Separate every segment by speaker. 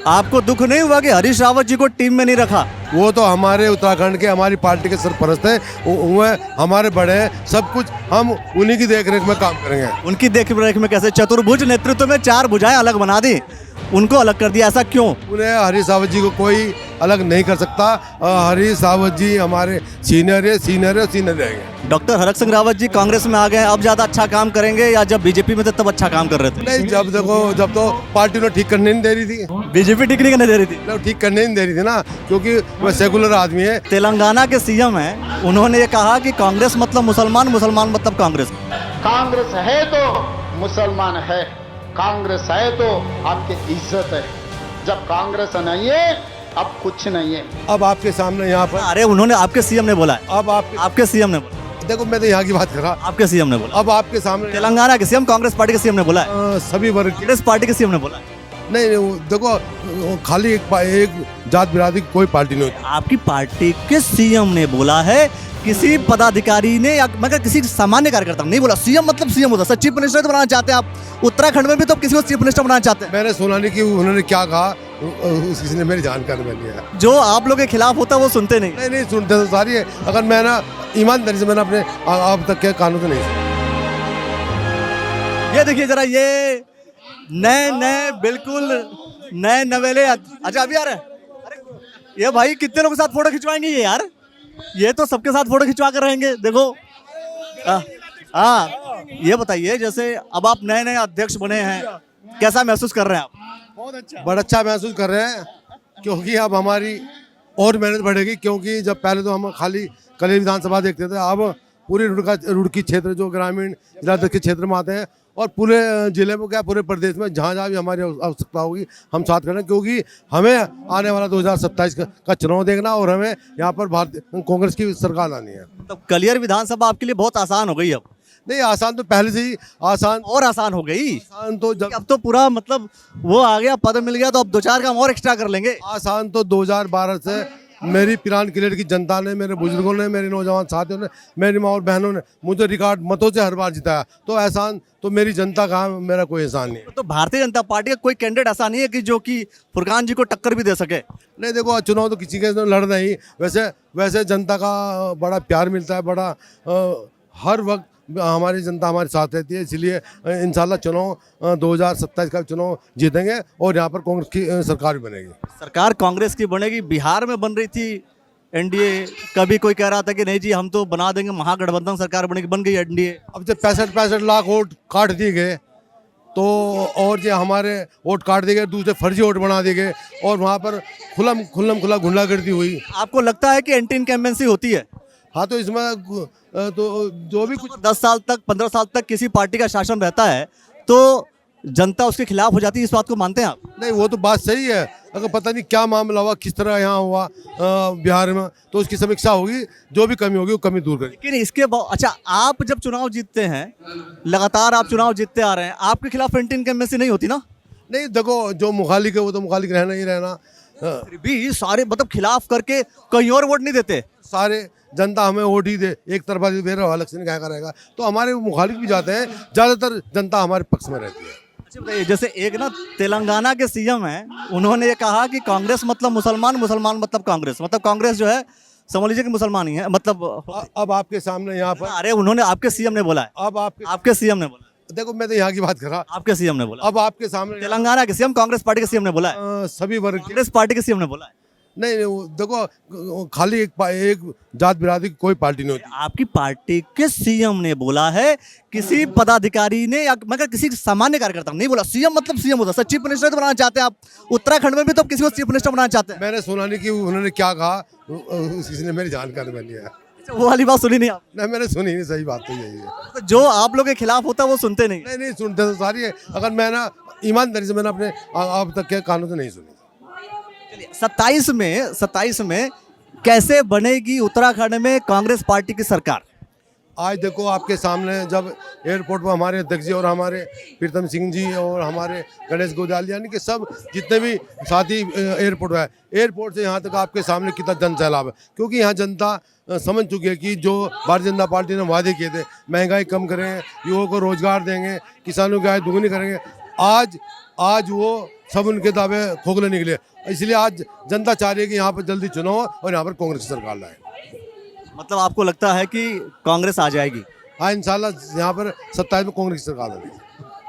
Speaker 1: आपको दुख नहीं हुआ कि हरीश रावत जी को टीम में नहीं रखा?
Speaker 2: वो तो हमारे उत्तराखंड के हमारी पार्टी के सरपरस्त हैं, वो हमारे बड़े हैं, सब कुछ हम उन्हीं की देखरेख में काम करेंगे।
Speaker 1: उनकी देखरेख में कैसे? चतुर्भुज नेतृत्व में 4 भुजाएं अलग बना दी, उनको अलग कर दिया, ऐसा क्यों?
Speaker 2: उन्हें हरीश रावत जी को कोई अलग नहीं कर सकता। हरीश रावत जी हमारे सीनियर है, सीनियर है, सीनियर रहेंगे।
Speaker 1: डॉक्टर हरक सिंह रावत जी कांग्रेस में आ गए, अब ज्यादा अच्छा काम करेंगे या जब बीजेपी में थे तब अच्छा काम कर रहे थे?
Speaker 2: नहीं, जब देखो, जब तो पार्टी ने ठीक करने नहीं दे रही थी,
Speaker 1: बीजेपी ठीक नहीं करने दे रही थी।
Speaker 2: मतलब ठीक करने नहीं दे रही थी ना, क्योंकि वह सेकुलर आदमी है।
Speaker 1: तेलंगाना के सीएम हैं, उन्होंने ये कहा कि कांग्रेस मतलब मुसलमान, मुसलमान मतलब कांग्रेस।
Speaker 3: कांग्रेस है तो मुसलमान है, कांग्रेस है तो आपकी इज्जत है। जब कांग्रेस नहीं है, अब कुछ नहीं है।
Speaker 2: अब आपके सामने यहाँ पर,
Speaker 1: अरे उन्होंने, आपके सीएम ने बोला है,
Speaker 2: अब
Speaker 1: आपके सीएम ने बोला,
Speaker 2: देखो, मैं तो यहाँ की बात कर रहा,
Speaker 1: आपके सीएम ने बोला।
Speaker 2: अब आपके सामने
Speaker 1: तेलंगाना के सीएम, कांग्रेस पार्टी के सीएम ने बोला है,
Speaker 2: सभी वर्ग के,
Speaker 1: कांग्रेस पार्टी के सीएम ने बोला है।
Speaker 2: नहीं, वो देखो, खाली एक जात बिरादरी की कोई पार्टी नहीं होती।
Speaker 1: आपकी पार्टी के सीएम ने बोला है, किसी पदाधिकारी ने या मगर किसी सामान्य कार्यकर्ता ने नहीं बोला। सीएम मतलब सीएम होता है, चीफ मिनिस्टर तो बनाना चाहते हैं आप। उत्तराखंड में भी तो किसी को चीफ मिनिस्टर बनाना चाहते हैं।
Speaker 2: मैंने सुना नहीं कि उन्होंने क्या कहा, किसी ने मेरी जानकारी में लिया।
Speaker 1: जो आप लोग के खिलाफ होता है वो सुनते नहीं।
Speaker 2: नहीं, सुनते तो सारी है, अगर मैं ना ईमानदारी से मैंने अपने अब तक के कानून तो नहीं सुना।
Speaker 1: ये देखिए जरा, ये नए बिल्कुल नए नवेले। अच्छा अभी आ रहे हैं? अरे ये भाई कितने लोगों के साथ फोटो खिंचवाएंगे ये यार? ये तो सबके साथ फोटो खिंचवा कर रहेंगे। देखो, हाँ, ये बताइए, जैसे अब आप नए अध्यक्ष बने हैं, कैसा महसूस कर रहे हैं आप?
Speaker 2: बड़ा अच्छा महसूस कर रहे हैं, क्योंकि अब हमारी और मेहनत बढ़ेगी। क्योंकि जब पहले तो हम खाली कलेर विधानसभा देखते थे, अब पूरी रुड़की क्षेत्र जो ग्रामीण जिलाध्यक्ष के क्षेत्र में आते हैं, और पूरे जिले में क्या, पूरे प्रदेश में जहाँ जहाँ भी हमारी आवश्यकता होगी हम साथ करें। क्योंकि हमें आने वाला 2027 का चुनाव देखना, और हमें यहाँ पर भारतीय कांग्रेस की सरकार लानी है।
Speaker 1: तो कलियर विधानसभा आपके लिए बहुत आसान हो गई अब?
Speaker 2: नहीं, आसान तो पहले से ही आसान
Speaker 1: हो गई।
Speaker 2: आसान तो जब
Speaker 1: अब तो पूरा मतलब वो आ गया, पद मिल गया, तो अब 2-4 काम और एक्स्ट्रा कर लेंगे।
Speaker 2: आसान तो 2012 से मेरी पिरान क्लियर की जनता ने, मेरे बुजुर्गों ने, मेरे नौजवान साथियों ने, मेरी माँ और बहनों ने मुझे रिकॉर्ड मतों से हर बार जिताया। तो एहसान तो मेरी जनता का, मेरा कोई एहसान नहीं है।
Speaker 1: तो भारतीय जनता पार्टी का कोई कैंडिडेट ऐसा नहीं है कि जो कि फुरकान जी को टक्कर भी दे सके?
Speaker 2: नहीं, देखो, चुनाव तो किसी के लड़ नहीं, वैसे जनता का बड़ा प्यार मिलता है, बड़ा हर वक्त हमारी जनता हमारे साथ रहती है। इसलिए इंशाल्लाह चुनाव 2027 का चुनाव जीतेंगे, और यहाँ पर कांग्रेस की सरकार भी बनेगी।
Speaker 1: सरकार कांग्रेस की बनेगी। बिहार में बन रही थी एनडीए, कभी कोई कह रहा था कि नहीं जी हम तो बना देंगे, महागठबंधन सरकार बनेगी, बन गई एनडीए।
Speaker 2: अब जब 65 लाख वोट काट दिए गए, तो और जो हमारे वोट काट दिए गए, दूसरे फर्जी वोट बना दिए गए, और वहाँ पर खुला गुंडागर्दी हुई।
Speaker 1: आपको लगता है कि एंटी इनकम्बेंसी होती है?
Speaker 2: हाँ, तो इसमें तो जो भी कुछ
Speaker 1: 10 साल तक, 15 साल तक किसी पार्टी का शासन रहता है तो जनता उसके खिलाफ हो जाती है, इस बात को मानते हैं आप?
Speaker 2: नहीं, वो तो बात सही है। अगर पता नहीं क्या मामला हुआ, किस तरह यहाँ हुआ बिहार में, तो उसकी समीक्षा होगी, जो भी कमी होगी वो कमी दूर करेगी।
Speaker 1: लेकिन इसके अच्छा, आप जब चुनाव जीतते हैं, लगातार आप चुनाव जीतते आ रहे हैं, आपके खिलाफ एंटी इनकम्बेंसी नहीं होती ना?
Speaker 2: नहीं, देखो, जो मुखालिक है वो तो मुखालिक रहना ही रहना।
Speaker 1: फिर भी सारे मतलब खिलाफ करके कहीं और वोट नहीं देते।
Speaker 2: सारे जनता हमें वोट ही दे, एक तरफा दे रहा, अलग से नहीं क्या करेगा। तो हमारे मुखालिफ भी जाते हैं, ज़्यादातर जनता हमारे पक्ष में रहती है।
Speaker 1: अच्छा बताइए, जैसे एक ना तेलंगाना के सीएम हैं, उन्होंने ये कहा कि कांग्रेस मतलब मुसलमान, मुसलमान मतलब कांग्रेस। मतलब कांग्रेस जो है समझ लीजिए कि मुसलमान ही है, मतलब।
Speaker 2: अब आपके सामने यहाँ पर,
Speaker 1: अरे उन्होंने, आपके सीएम ने बोला है,
Speaker 2: अब
Speaker 1: आपके सीएम ने बोला,
Speaker 2: देखो, मैं तो यहाँ की बात कर रहा,
Speaker 1: आपके सीएम ने बोला।
Speaker 2: अब आपके सामने
Speaker 1: तेलंगाना के सीएम, कांग्रेस पार्टी के सीएम ने बोला है,
Speaker 2: सभी वर्ग के,
Speaker 1: कांग्रेस पार्टी के सीएम ने बोला है।
Speaker 2: नहीं, वो देखो, खाली एक जात बिरादरी की कोई पार्टी नहीं होती।
Speaker 1: आपकी पार्टी के सीएम ने बोला है, किसी पदाधिकारी ने या मगर किसी सामान्य कार्यकर्ता ने नहीं बोला। सीएम मतलब सीएम होता है, चीफ मिनिस्टर तो बनाना चाहते हैं आप। उत्तराखंड में भी तो किसी को चीफ मिनिस्टर बनाना चाहते हैं।
Speaker 2: मैंने सुना नहीं कि उन्होंने क्या कहा, किसी ने मेरी जानकारी में लिया।
Speaker 1: वो वाली बात सुनी नहीं आप?
Speaker 2: नहीं, मैंने सुनी नहीं, सही बात तो यही है।
Speaker 1: तो जो आप लोग के खिलाफ होता है वो सुनते नहीं।
Speaker 2: नहीं, सुनते तो सारी है, अगर मैं ना ईमानदारी से मैंने अपने अब तक के कानून तो नहीं सुनी।
Speaker 1: 27 में कैसे बनेगी उत्तराखंड में कांग्रेस पार्टी की सरकार?
Speaker 2: आज देखो, आपके सामने जब एयरपोर्ट पर हमारे अध्यक्ष जी और हमारे प्रीतम सिंह जी और हमारे गणेश गोदाल, यानी कि सब जितने भी साथी एयरपोर्ट है, एयरपोर्ट से यहाँ तक आपके सामने कितना जन सैलाब है। क्योंकि यहाँ जनता समझ चुकी है कि जो भारतीय जनता पार्टी ने वादे किए थे, महंगाई कम करेंगे, युवाओं को रोजगार देंगे, किसानों की आय दुगनी करेंगे, आज वो सब उनके दावे खोखले निकले। इसलिए आज जनता चाह रही है कि यहाँ पर जल्दी चुनाव हो और यहाँ पर कांग्रेस की सरकार लाए।
Speaker 1: मतलब आपको लगता है कि कांग्रेस आ जाएगी?
Speaker 2: हाँ, इंशाल्लाह यहाँ पर 27 में कांग्रेस की सरकार लाएगी।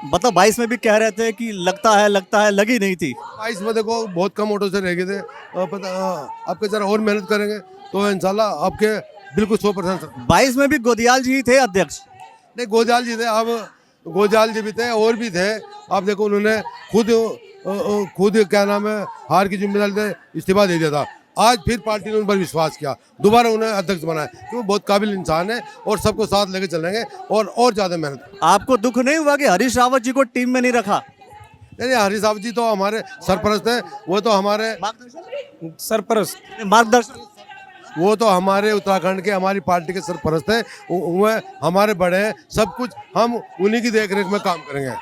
Speaker 1: मतलब 22 में भी कह रहे थे कि लगता है, लगी नहीं थी।
Speaker 2: 22 में देखो बहुत कम वोटों से रह गए थे। आपके जरा और मेहनत करेंगे तो इंशाल्लाह आपके बिल्कुल 100%।
Speaker 1: 22 में भी गोदियाल जी ही थे अध्यक्ष।
Speaker 2: नहीं, गोजाल जी थे, अब गोजाल जी भी थे और भी थे। आप देखो उन्होंने खुद क्या नाम है हार की जिम्मेदारी से इस्तीफा दे दिया था। आज फिर पार्टी ने उन पर विश्वास किया, दोबारा उन्हें अध्यक्ष बनाया, क्योंकि वो बहुत काबिल इंसान है और सबको साथ लेके चलेंगे और ज़्यादा मेहनत।
Speaker 1: आपको दुख नहीं हुआ कि हरीश रावत जी को टीम में नहीं रखा?
Speaker 2: नहीं, हरीश रावत जी तो हमारे सरपरस्त है, वो तो हमारे
Speaker 1: सरपरस्त मार्गदर्शन,
Speaker 2: वो तो हमारे उत्तराखंड के हमारी पार्टी के सरपरस्त है। वो हमारे बड़े हैं, सब कुछ हम उन्हीं की देखरेख में काम करेंगे।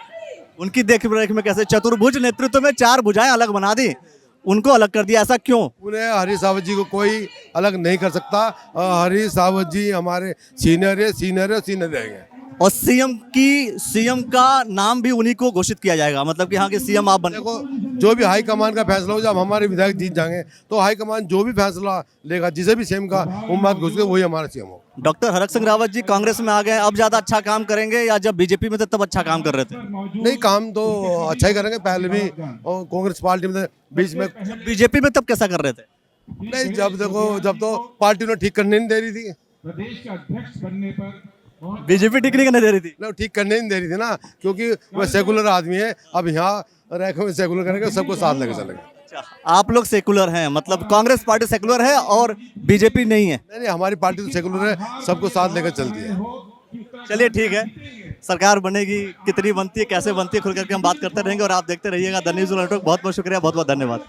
Speaker 1: उनकी देखरेख में कैसे? चतुर्भुज नेतृत्व में 4 भुजाएं अलग बना दी, उनको अलग कर दिया, ऐसा क्यों?
Speaker 2: उन्हें हरीश रावत जी को कोई अलग नहीं कर सकता। हरीश रावत जी हमारे सीनियर रहेंगे।
Speaker 1: और सीएम का नाम भी उन्हीं को घोषित किया जाएगा, मतलब कि हाँ कि सीएम आप बने।
Speaker 2: देखो, जो भी हाईकमान का फैसला हो, जब हमारे विधायक जीत जाएंगे तो हाईकमान जो भी फैसला लेगा, जिसे भी सीएम का उम्मीद घोषित वही हमारा सीएम हो।
Speaker 1: डॉक्टर हरक सिंह रावत जी कांग्रेस में आ गए, अब ज्यादा अच्छा काम करेंगे या जब बीजेपी में थे तब अच्छा काम कर रहे थे?
Speaker 2: नहीं, काम तो अच्छा ही करेंगे। पहले भी कांग्रेस पार्टी में बीच में,
Speaker 1: बीजेपी में तब कैसा कर रहे थे?
Speaker 2: नहीं, जब तो पार्टी उन्हें ठीक करने नहीं दे रही थी।
Speaker 4: प्रदेश के अध्यक्ष बनने पर
Speaker 1: बीजेपी ठीक नहीं करने दे रही थी?
Speaker 2: ना, ठीक करने नहीं दे रही थी ना, क्योंकि वह सेकुलर आदमी है। अब यहाँ रैक में सेकुलर करेंगे, सबको साथ लेकर चलेंगे।
Speaker 1: अच्छा, आप लोग सेकुलर हैं, मतलब कांग्रेस पार्टी सेकुलर है और बीजेपी नहीं है?
Speaker 2: नहीं, हमारी पार्टी तो सेकुलर है, सबको साथ लेकर चलती है।
Speaker 1: चलिए ठीक है, सरकार बनेगी, कितनी बनती है, कैसे बनती है, खुल करके हम बात करते रहेंगे और आप देखते रहिएगा द न्यूज़ नेटवर्क। बहुत बहुत शुक्रिया, बहुत बहुत धन्यवाद।